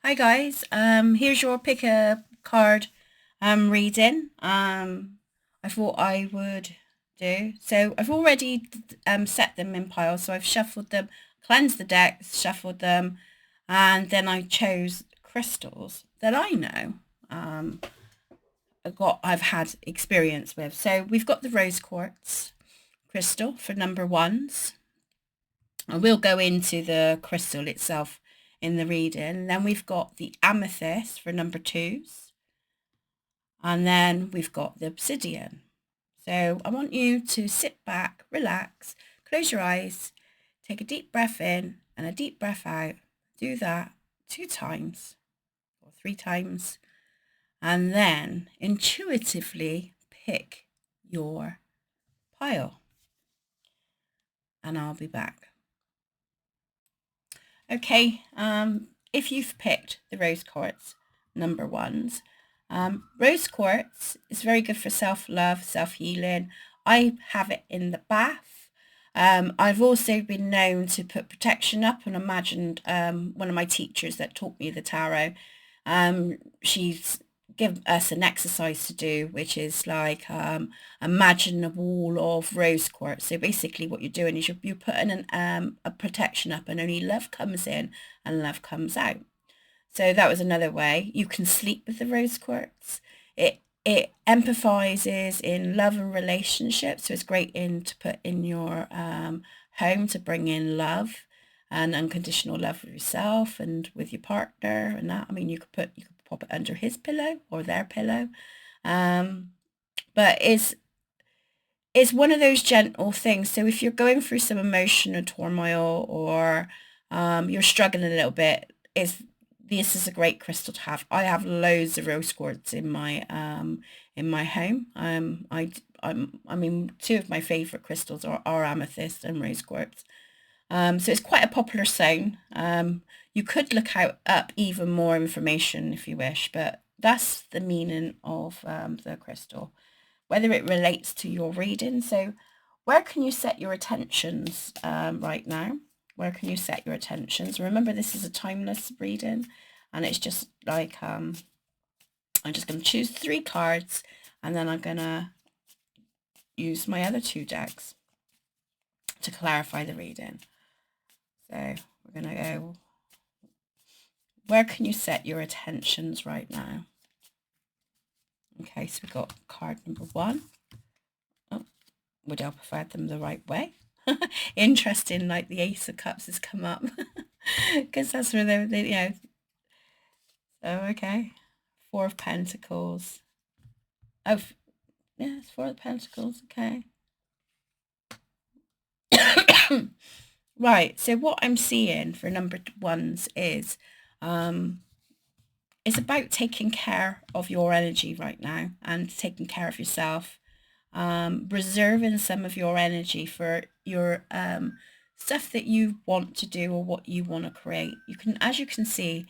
Hi guys, here's your pick a card reading. I thought I would do. So I've already set them in piles. So I've shuffled them, cleansed the deck, shuffled them, and then I chose crystals that I know I've had experience with. So we've got the rose quartz crystal for number ones. I will go into the crystal itself in the reading. Then we've got the amethyst for number twos. And then we've got the obsidian. So I want you to sit back, relax, close your eyes, take a deep breath in and a deep breath out. Do that 2 times or 3 times. And then intuitively pick your pile. And I'll be back. Okay, if you've picked the rose quartz number ones, rose quartz is very good for self-love, self-healing. I have it in the bath. I've also been known to put protection up, and imagined one of my teachers that taught me the tarot, she's give us an exercise to do, which is like imagine a wall of rose quartz. So basically what you're doing is you're putting a protection up, and only love comes in and love comes out. So that was another way. You can sleep with the rose quartz. It empathizes in love and relationships, so it's great in to put in your home to bring in love and unconditional love with yourself and with your partner and that. I mean, you could pop it under his pillow or their pillow, um, but it's one of those gentle things. So if you're going through some emotional turmoil or you're struggling a little bit, this is a great crystal to have. I have loads of rose quartz in my home. I mean, two of my favorite crystals are amethyst and rose quartz. So it's quite a popular stone. You could look up even more information if you wish, but that's the meaning of the crystal, whether it relates to your reading. So where can you set your attentions right now? Where can you set your attentions? Remember, this is a timeless reading, and it's just like, I'm just going to choose 3 cards, and then I'm going to use my other 2 decks to clarify the reading. So we're going to go, where can you set your attentions right now? Okay, so we've got card number 1. Oh, would I prefer them the right way? Interesting, like the Ace of Cups has come up because that's where they. So okay, 4 of Pentacles. Oh, yeah, it's 4 of Pentacles. Okay. Right. So what I'm seeing for number ones is, it's about taking care of your energy right now and taking care of yourself, reserving some of your energy for your stuff that you want to do or what you want to create. You can, as you can see,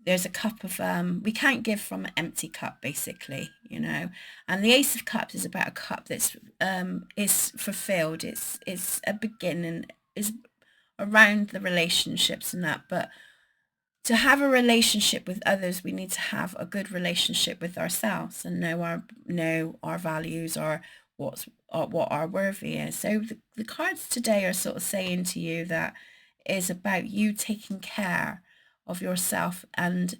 there's a cup of, we can't give from an empty cup, basically, and the Ace of Cups is about a cup that's is fulfilled. It's a beginning, is around the relationships and that, but to have a relationship with others, we need to have a good relationship with ourselves and know our values, or what our worthy is. So the cards today are sort of saying to you that is about you taking care of yourself and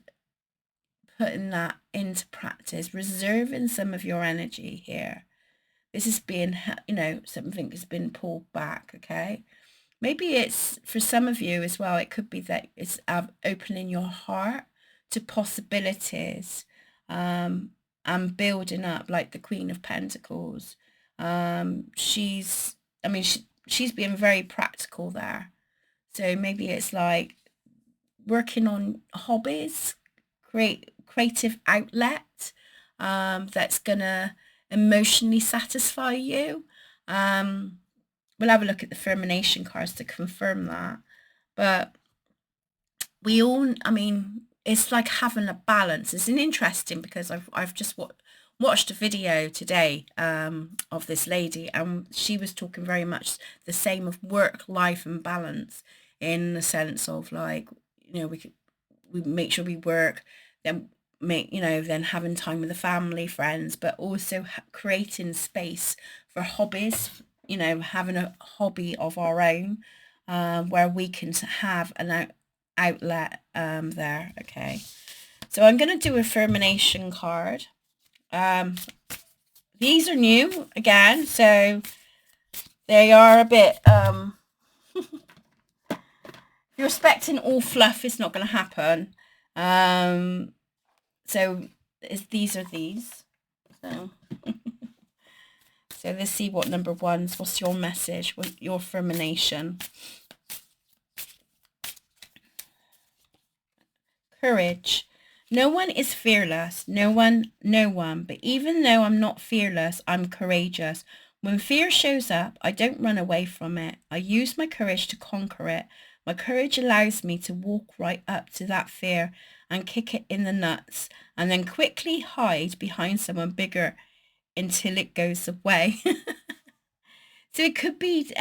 putting that into practice, reserving some of your energy here. This is being, something has been pulled back, okay? Maybe it's, for some of you as well, it could be that it's opening your heart to possibilities, and building up, like the Queen of Pentacles. She's being very practical there. So maybe it's like working on hobbies, creative outlet, that's gonna emotionally satisfy you. We'll have a look at the Firmination cards to confirm that. But we all, it's like having a balance. It's an interesting, because I've just watched a video today of this lady, and she was talking very much the same of work, life and balance, in the sense of, like, we make sure we work, then then having time with the family, friends, but also creating space for hobbies, having a hobby of our own, where we can have an outlet there. Okay, so I'm going to do a affirmation card. These are new again, so they are a bit if you're expecting all fluff, it's not going to happen. So these are these. So so let's see what number one's. What's your message? What your affirmation? Courage. No one is fearless. No one. But even though I'm not fearless, I'm courageous. When fear shows up, I don't run away from it. I use my courage to conquer it. My courage allows me to walk right up to that fear and kick it in the nuts, and then quickly hide behind someone bigger until it goes away. So it could be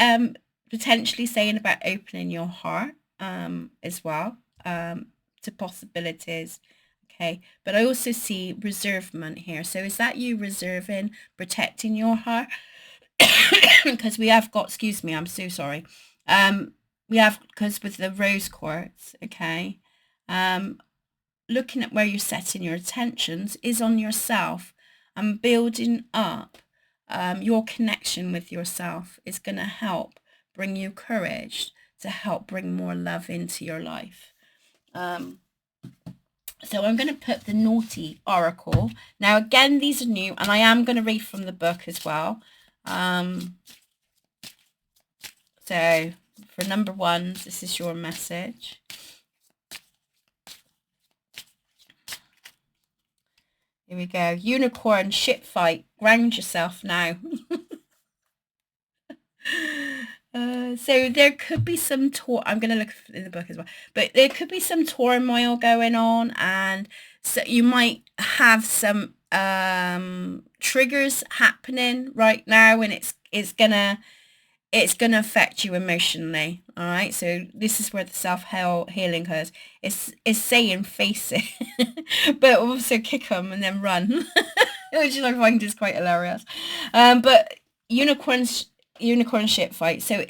potentially saying about opening your heart as well to possibilities. Okay, but I also see reservement here. So is that you reserving, protecting your heart? Because we have got, excuse me, I'm so sorry. We have, because with the rose quartz, okay, looking at where you're setting your attentions is on yourself and building up your connection with yourself is going to help bring you courage to help bring more love into your life. So I'm going to put the naughty oracle. Now, again, these are new, and I am going to read from the book as well. So for number one, this is your message. Here we go. Unicorn ship fight. Ground yourself now. So there could be some I'm going to look in the book as well, but there could be some turmoil going on, and so you might have some triggers happening right now, and it's gonna affect you emotionally. All right, so this is where the self-healing occurs. It's saying face it, but also kick them and then run, which I find is quite hilarious. But unicorn ship fight. So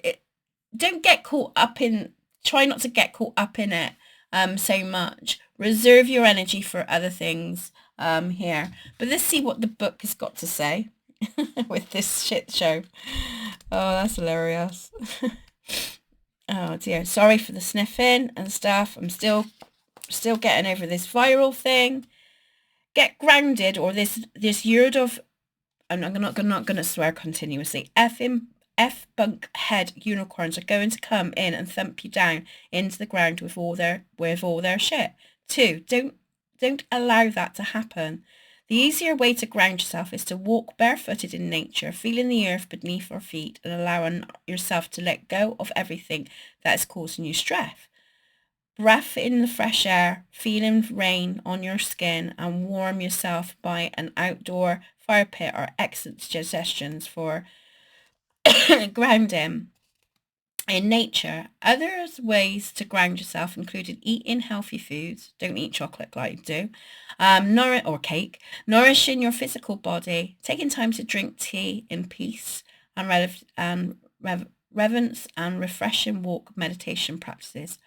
don't get caught up in. Try not to get caught up in it so much. Reserve your energy for other things here. But let's see what the book has got to say with this shit show. Oh, that's hilarious. Oh dear. Sorry for the sniffing and stuff. I'm still getting over this viral thing. Get grounded, or this yard of. I'm not going to swear continuously. F bunk head unicorns are going to come in and thump you down into the ground with all their shit. 2, don't allow that to happen. The easier way to ground yourself is to walk barefooted in nature, feeling the earth beneath your feet and allowing yourself to let go of everything that is causing you stress. Breath in the fresh air, feeling rain on your skin, and warm yourself by an outdoor fire pit are excellent suggestions for grounding in nature. Other ways to ground yourself included eating healthy foods. Don't eat chocolate like you do. Or cake. Nourishing your physical body. Taking time to drink tea in peace and reverence and refreshing walk meditation practices.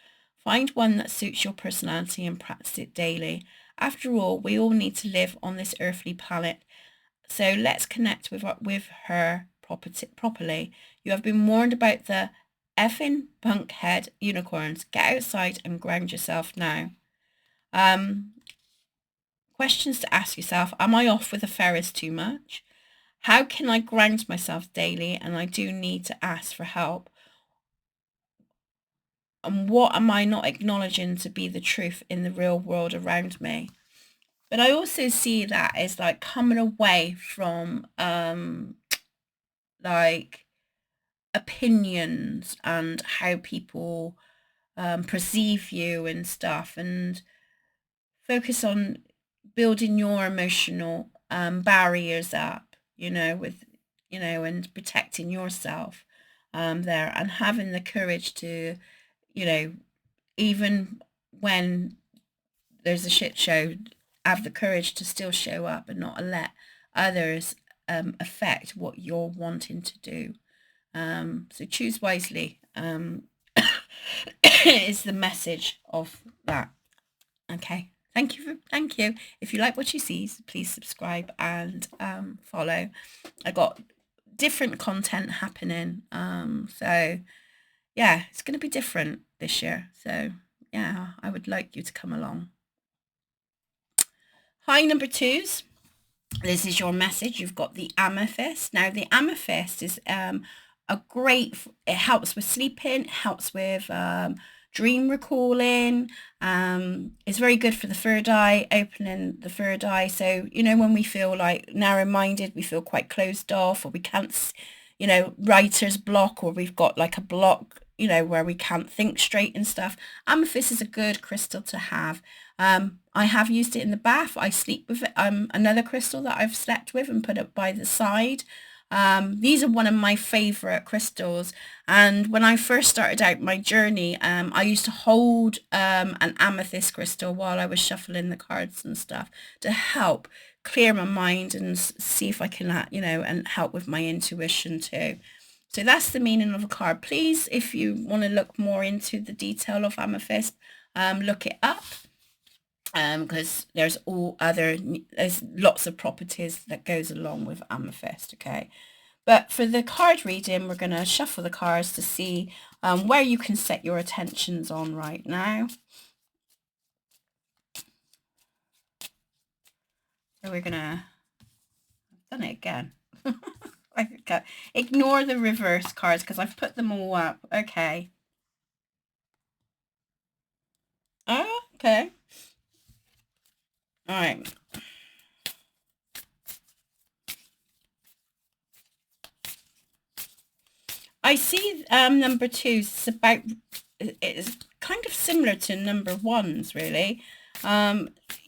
Find one that suits your personality and practice it daily. After all, we all need to live on this earthly planet. So let's connect with her properly. You have been warned about the effing punkhead unicorns. Get outside and ground yourself now. Questions to ask yourself. Am I off with the Ferris too much? How can I ground myself daily? And I do need to ask for help. And what am I not acknowledging to be the truth in the real world around me? But I also see that as like coming away from like opinions and how people perceive you and stuff, and focus on building your emotional barriers up, with, and protecting yourself there, and having the courage to, even when there's a shit show, have the courage to still show up and not let others affect what you're wanting to do. So choose wisely is the message of that. Okay. Thank you. If you like what you see, please subscribe and follow. I got different content happening. So yeah, it's going to be different this year. So yeah, I would like you to come along. Hi, number twos. This is your message. You've got the amethyst. Now the amethyst is a great, it helps with sleeping, it helps with dream recalling. It's very good for the third eye, opening the third eye. So, you know, when we feel like narrow-minded, we feel quite closed off, or we can't, you know, writer's block, or we've got like a block, you know, where we can't think straight and stuff. Amethyst is a good crystal to have. I have used it in the bath. I sleep with it. Another crystal that I've slept with and put it by the side. These are one of my favorite crystals, and when I first started out my journey, I used to hold an amethyst crystal while I was shuffling the cards and stuff to help clear my mind and see if I can, you know, and help with my intuition too. So that's the meaning of a card. Please, if you want to look more into the detail of amethyst, look it up. Because there's lots of properties that goes along with amethyst. Okay, but for the card reading, we're going to shuffle the cards to see where you can set your attentions on right now. So we're gonna, I've done it again. Okay. Ignore the reverse cards because I've put them all up. Okay. Oh, okay. All right. I see number two is about, it's kind of similar to number ones, really.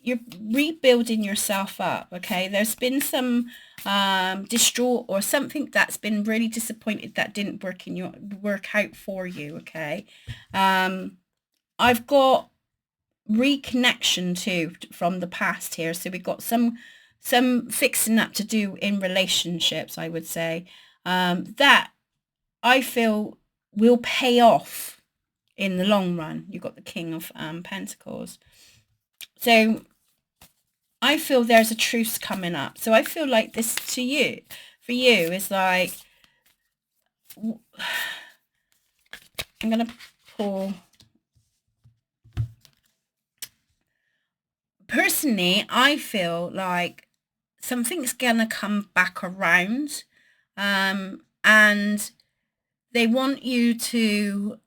You're rebuilding yourself up, okay? There's been some distraught or something that's been really disappointed that didn't work out for you, okay? I've got reconnection too from the past here, so we've got some fixing up to do in relationships, I would say, that I feel will pay off in the long run. You've got the King of Pentacles. So I feel there's a truce coming up. So I feel like this for you is like, I'm going to pull. Personally, I feel like something's going to come back around, and they want you to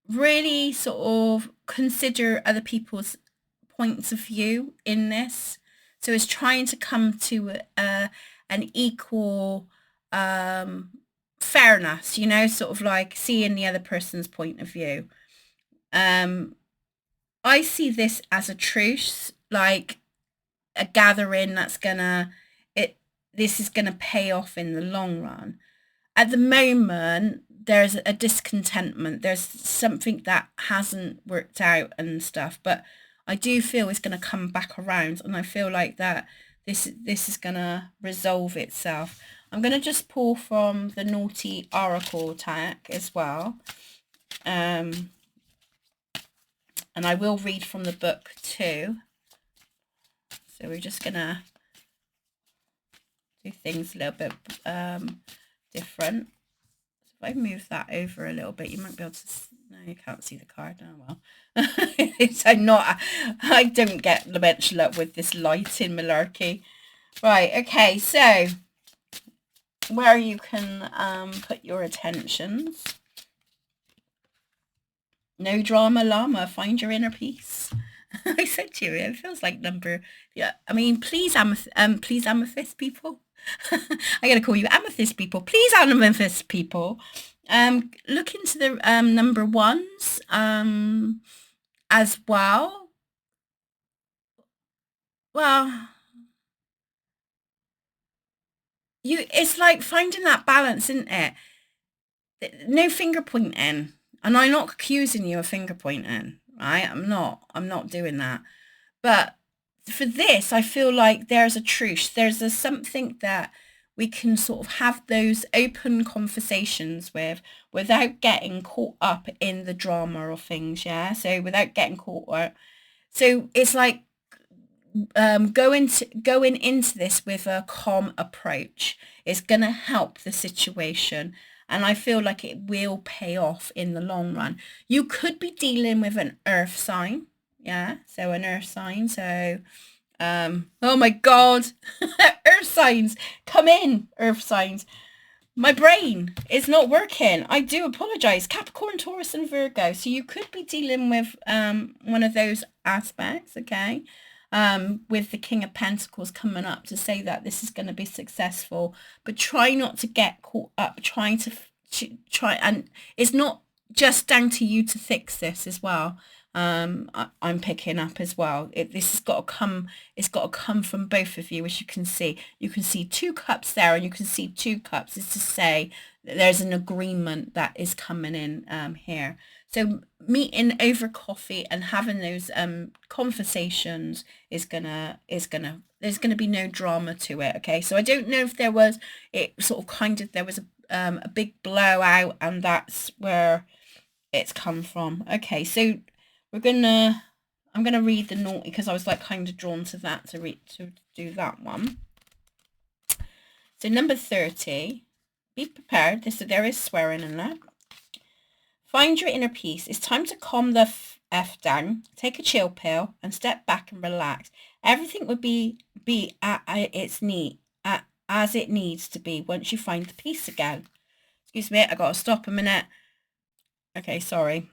really sort of consider other people's points of view in this. So it's trying to come to an equal fairness, you know, sort of like seeing the other person's point of view. I see this as a truce, like a gathering that's this is gonna pay off in the long run. At the moment, there's a discontentment. There's something that hasn't worked out and stuff, but I do feel it's going to come back around, and I feel like that this is going to resolve itself. I'm going to just pull from the Naughty Oracle deck as well. And I will read from the book too. So we're just going to do things a little bit different. So if I move that over a little bit, you might be able to, no, you can't see the card. Oh well. I don't get much luck with this lighting malarkey. Right, okay, so where you can put your attentions. No drama llama, find your inner peace. I said to you, it feels like I mean, please amethyst people. I gotta call you amethyst people. Please amethyst people. Look into the number ones as well. Well, it's like finding that balance, isn't it? No finger pointing. And I'm not accusing you of finger pointing, right? I'm not doing that. But for this, I feel like there's a truce. There's a something that we can sort of have those open conversations with without getting caught up in the drama of things. Yeah. So without getting caught up. So it's like going into this with a calm approach is going to help the situation, and I feel like it will pay off in the long run. You could be dealing with an earth sign, yeah, so an earth sign. So oh my god, earth signs, come in, earth signs. My brain is not working. I do apologize. Capricorn, Taurus, and Virgo. So you could be dealing with one of those aspects, okay? With the King of Pentacles coming up to say that this is going to be successful, but try not to get caught up trying to try. And it's not just down to you to fix this as well. I'm picking up as well. This has got to come. It's got to come from both of you, as you can see. You can see 2 cups there, and you can see 2 cups. It's to say that there's an agreement that is coming in here. So meeting over coffee and having those conversations is gonna there's gonna be no drama to it. Okay, so I don't know if there was there was a big blowout, and that's where it's come from. Okay, so I'm gonna read the naughty because I was like kind of drawn to that to do that one. So number 30, be prepared. There is swearing in there. Find your inner peace. It's time to calm the F down, take a chill pill, and step back and relax. Everything would be at its need, as it needs to be once you find the peace again. Excuse me, I gotta stop a minute. Okay, sorry.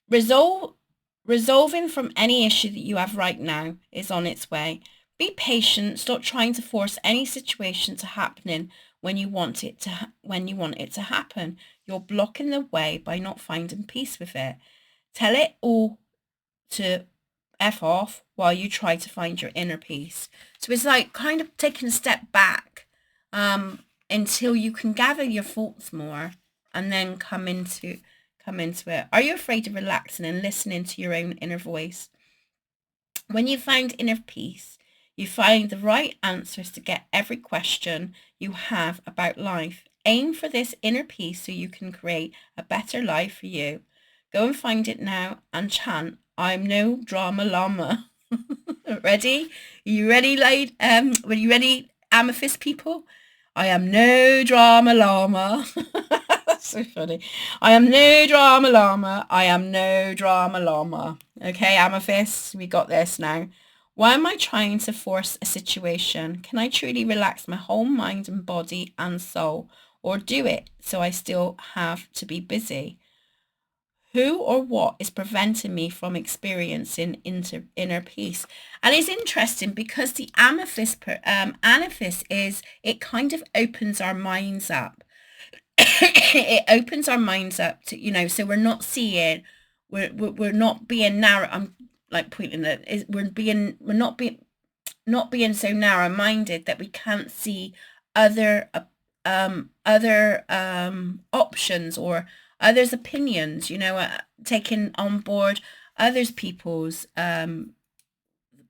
Resolving from any issue that you have right now is on its way. Be patient. Stop trying to force any situation to happen when you want it to happen. You're blocking the way by not finding peace with it. Tell it all to F off while you try to find your inner peace. So it's like kind of taking a step back until you can gather your thoughts more and then come into it. Are you afraid of relaxing and listening to your own inner voice? When you find inner peace, you find the right answers to get every question you have about life. Aim for this inner peace so you can create a better life for you. Go and find it now and chant, I'm no drama llama. Ready? Are you ready, were you ready, amethyst people? I am no drama llama. That's so funny. I am no drama llama. I am no drama llama. Okay, amethyst, we got this now. Why am I trying to force a situation? Can I truly relax my whole mind and body and soul, or do it so I still have to be busy? Who or what is preventing me from experiencing inner peace? And it's interesting because the amethyst is, it kind of opens our minds up. It opens our minds up to, so we're not seeing, we're not being narrow. I'm like pointing at is we're not being so narrow-minded that we can't see other options or others' opinions, taking on board others people's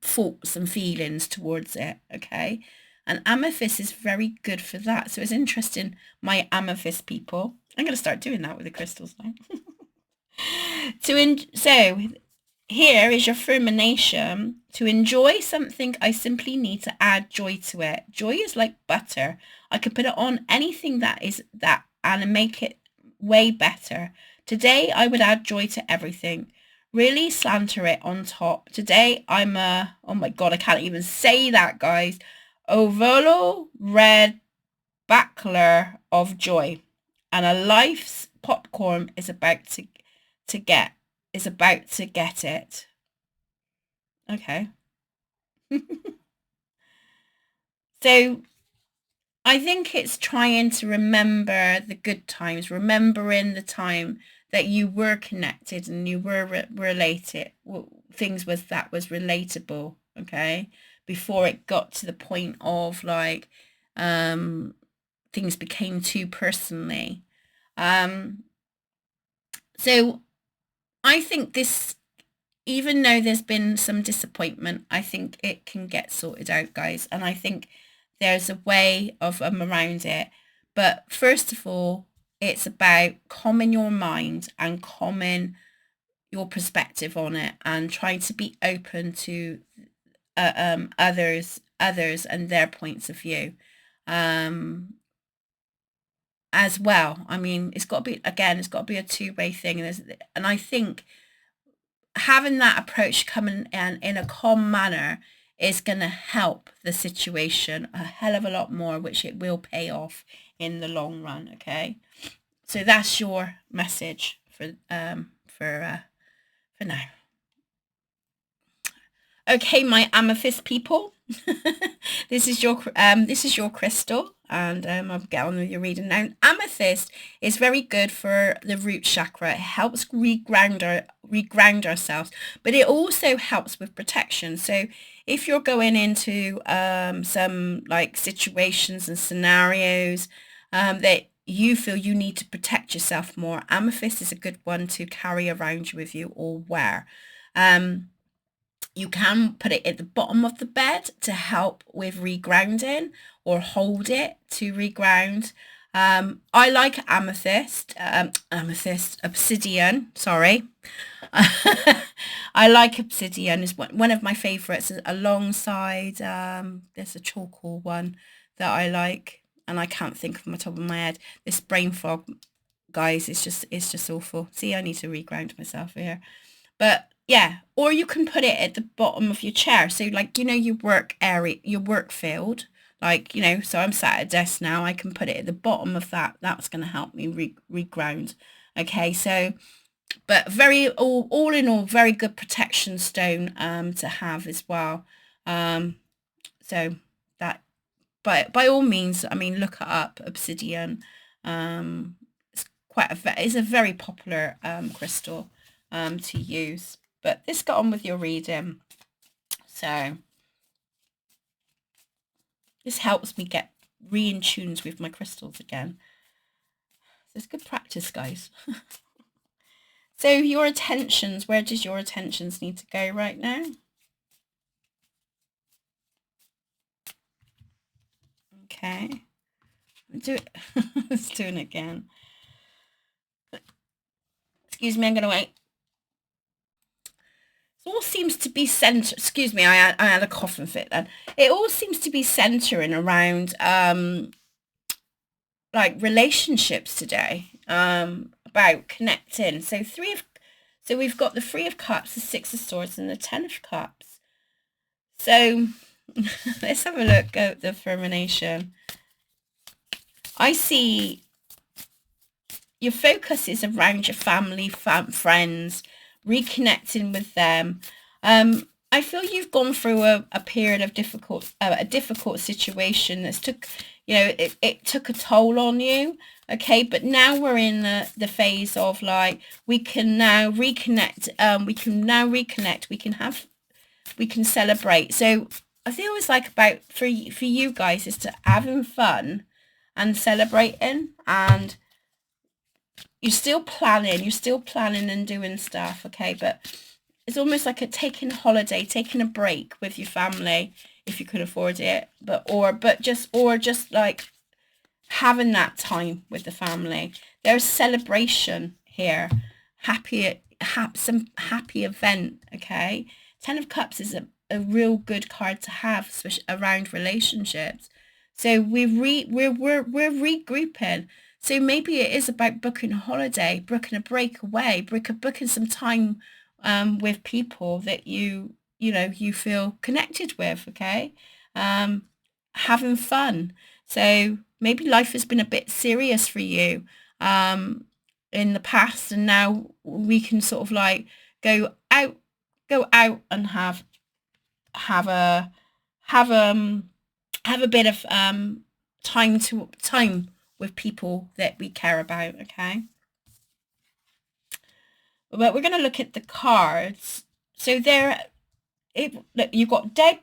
thoughts and feelings towards it. Okay, and amethyst is very good for that. So it's interesting, my amethyst people. I'm going to start doing that with the crystals now. So here is your affirmation. To enjoy something, I simply need to add joy to it. Joy is like butter. I could put it on anything and make it way better. Today, I would add joy to everything. Really slanter it on top. Today, I'm oh my God, I can't even say that, guys. Ovalo red buckler of joy. And a life's popcorn is about to get it. Okay. So I think it's trying to remember the good times, remembering the time that you were connected and you were related, things that was relatable, okay, before it got to the point of like things became too personally. So I think this even though there's been some disappointment, I think it can get sorted out, guys. And I think there's a way of around it. But first of all, it's about calming your mind and calming your perspective on it, and trying to be open to others and their points of view um, as well. I mean, it's got to be, again, it's got to be a two-way thing. And I think having that approach coming in a calm manner is going to help the situation a hell of a lot more, which it will pay off in the long run. Okay, so that's your message for now. Okay, my amethyst people, this is your crystal, and I'll get on with your reading now. Amethyst is very good for the root chakra. It helps reground ourselves, but it also helps with protection. So if you're going into some like situations and scenarios that you feel you need to protect yourself more, amethyst is a good one to carry around with you or wear. You can put it at the bottom of the bed to help with regrounding, or hold it to reground. I like obsidian, sorry. I like obsidian, is one of my favorites, alongside, there's a charcoal one that I like, and I can't think of my top of my head. This brain fog, guys, it's just awful. See, I need to reground myself here. But yeah, or you can put it at the bottom of your chair. So like, your work area, your work field, like, so I'm sat at a desk now, I can put it at the bottom of that. That's going to help me reground. Okay, so, but all in all, very good protection stone to have as well. So that, by all means, I mean, look it up, obsidian. It's a very popular crystal to use. But let's get on with your reading. So this helps me get in tune with my crystals again. So it's good practice, guys. So your attentions, where does your attentions need to go right now? Okay. Do it. Let's do it again. Excuse me, I'm going to wait. It all seems to be centered. Excuse me, I had a coughing fit then. It all seems to be centering around like relationships today, about connecting. So we've got the Three of Cups, the Six of Swords, and the Ten of Cups. So let's have a look at the affirmation. I see your focus is around your family, friends, reconnecting with them. I feel you've gone through a period of a difficult situation that's it took a toll on you. Okay, but now we're in the phase of like, we can now reconnect. We can celebrate. So I feel it's like about for you guys is to having fun and celebrating, and you're still planning and doing stuff, okay, but it's almost like taking a holiday, taking a break with your family if you could afford it, but just like having that time with the family. There's celebration here, some happy event, okay. Ten of Cups is a real good card to have, especially around relationships. So we're regrouping. So maybe it is about booking a holiday, booking a break away, booking some time with people that you feel connected with, okay? Having fun. So maybe life has been a bit serious for you in the past, and now we can sort of like go out and have a bit of time with people that we care about, okay? But we're going to look at the cards. So look, you've got dead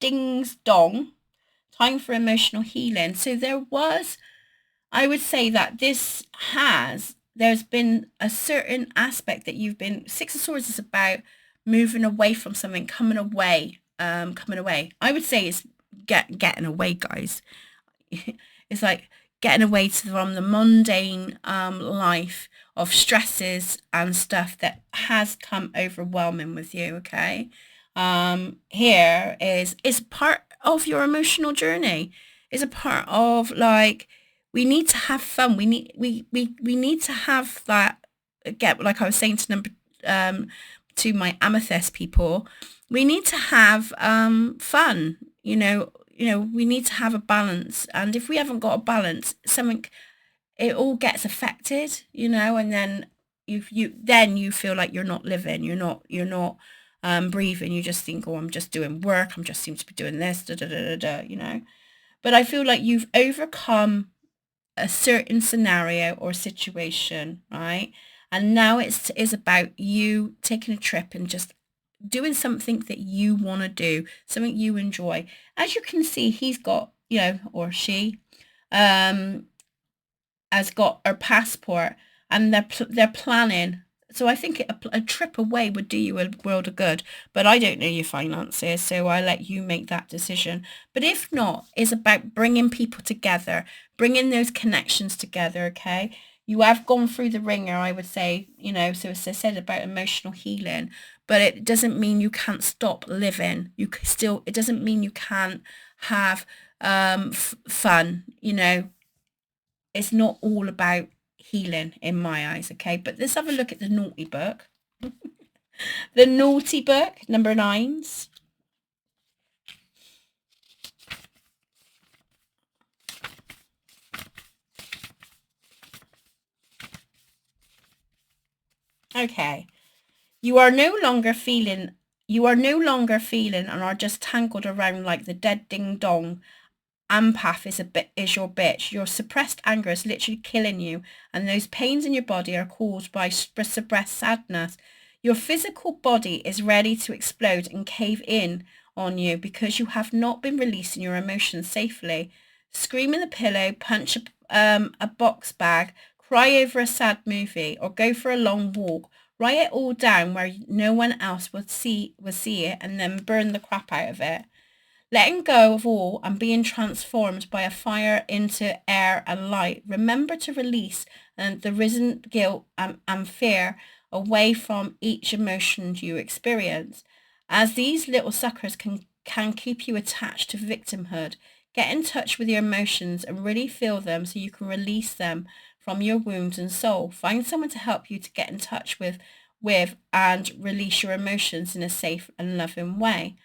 dings dong, time for emotional healing. So I would say that this has there's been a certain aspect that you've been, Six of Swords is about moving away from something, coming away, coming away. I would say it's getting away, guys. It's like getting away from the mundane life of stresses and stuff that has come overwhelming with you. Okay. Here is part of your emotional journey. Is a part of, like, we need to have fun. We need to have that, get, like I was saying to to my amethyst people, we need to have fun. We need to have a balance, and if we haven't got a balance, something, it all gets affected, and then you feel like you're not living, you're not breathing. You just think, oh, I'm just doing work, I'm just seem to be doing this, da, da, da, da, da. But I feel like you've overcome a certain scenario or situation, right? And now is about you taking a trip and just doing something that you want to do, something you enjoy. As you can see, he's got, or she, um, has got her passport, and they're planning. So I think a trip away would do you a world of good. But I don't know your finances, so I let you make that decision. But if not, it's about bringing people together, bringing those connections together, okay? You have gone through the ringer, I would say, so as I said about emotional healing, but it doesn't mean you can't stop living. It doesn't mean you can't have fun, It's not all about healing in my eyes, okay? But let's have a look at the naughty book. The naughty book, number 9s. Okay. You are no longer feeling and are just tangled around like the dead ding dong. Empath is your bitch. Your suppressed anger is literally killing you, and those pains in your body are caused by suppressed sadness. Your physical body is ready to explode and cave in on you because you have not been releasing your emotions safely. Scream in the pillow, punch a box bag, cry over a sad movie, or go for a long walk. Write it all down where no one else would see it, and then burn the crap out of it. Letting go of all and being transformed by a fire into air and light. Remember to release the risen guilt and fear away from each emotion you experience, as these little suckers can keep you attached to victimhood. Get in touch with your emotions and really feel them so you can release them from your wounds and soul. Find someone to help you to get in touch with and release your emotions in a safe and loving way.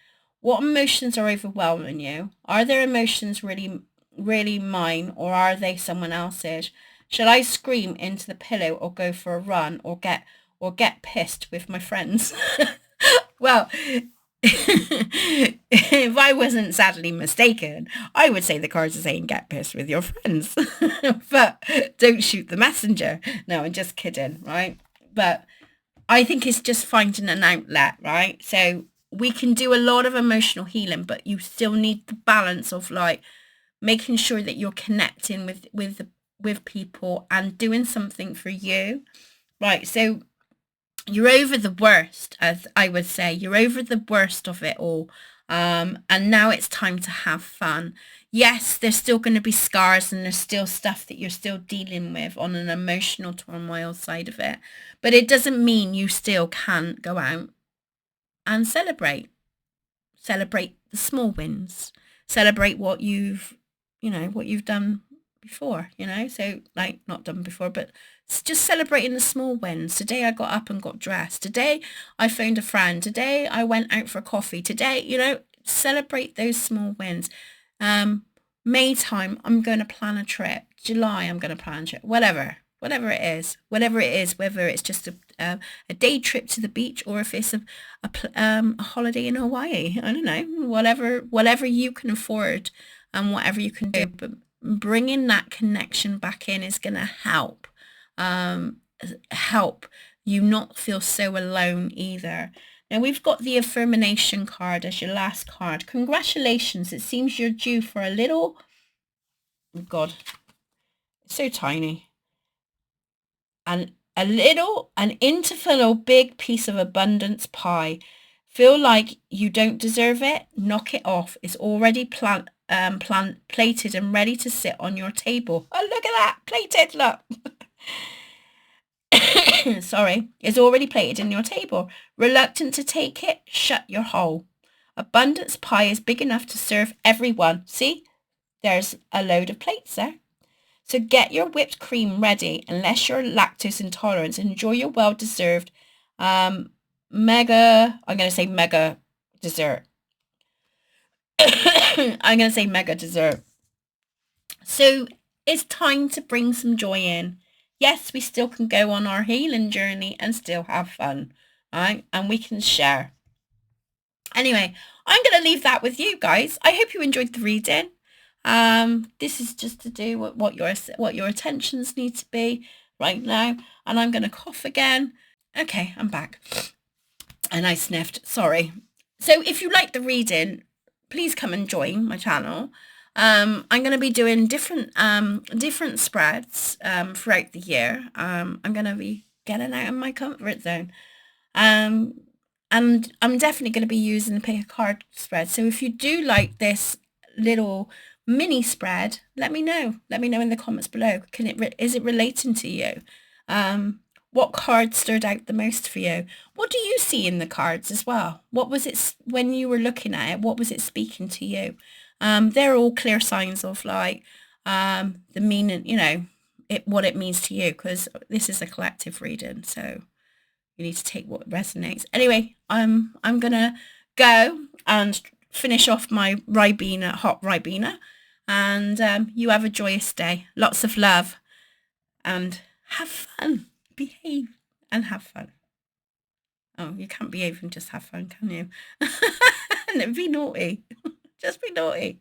What emotions are overwhelming you? Are their emotions really, really mine, or are they someone else's? Shall I scream into the pillow or go for a run or get pissed with my friends? Well, if I wasn't sadly mistaken, I would say the cards are saying get pissed with your friends. But don't shoot the messenger. No, I'm just kidding, right? But I think it's just finding an outlet, right? So we can do a lot of emotional healing, but you still need the balance of, like, making sure that you're connecting with people and doing something for you, right? So you're over the worst, as I would say. You're over the worst of it all. And now it's time to have fun. Yes, there's still going to be scars and there's still stuff that you're still dealing with on an emotional turmoil side of it. But it doesn't mean you still can't go out and celebrate. Celebrate the small wins. Celebrate what what you've done before, So, like, not done before, but just celebrating the small wins. Today I got up and got dressed. Today I phoned a friend. Today I went out for coffee. Today, celebrate those small wins. May time, I'm going to plan a trip. July, I'm going to plan a trip. Whatever it is, whether it's just a day trip to the beach, or if it's a holiday in Hawaii. I don't know, whatever you can afford and whatever you can do. But bringing that connection back in is going to help you not feel so alone either. Now we've got the affirmation card as your last card. Congratulations. It seems you're due for a little, oh God, it's so tiny. an interval big piece of abundance pie. Feel like you don't deserve it? Knock it off. It's already plated and ready to sit on your table. Oh, look at that. Plated, look. Sorry. It's already plated in your table. Reluctant to take it? Shut your hole. Abundance pie is big enough to serve everyone. See? There's a load of plates there. So get your whipped cream ready, unless you're lactose intolerant. Enjoy your well-deserved I'm going to say mega dessert. I'm going to say mega dessert. So it's time to bring some joy in. Yes, we still can go on our healing journey and still have fun, right? And we can share. Anyway, I'm going to leave that with you guys. I hope you enjoyed the reading. This is just to do what your attentions need to be right now. And I'm going to cough again. Okay, I'm back. And I sniffed, sorry. So if you like the reading, please come and join my channel. I'm going to be doing different spreads throughout the year. I'm going to be getting out of my comfort zone. And I'm definitely going to be using the pick a card spread. So if you do like this little mini spread, let me know. Let me know in the comments below. Is it relating to you? What card stood out the most for you? What do you see in the cards as well? What was it when you were looking at it? What was it speaking to you? They're all clear signs of like the meaning, what it means to you, because this is a collective reading. So you need to take what resonates. Anyway, I'm gonna go and finish off my Ribena, hot Ribena, and you have a joyous day. Lots of love, and have fun. Behave and have fun. Oh, you can't behave and just have fun, can you? And be naughty. Just be naughty.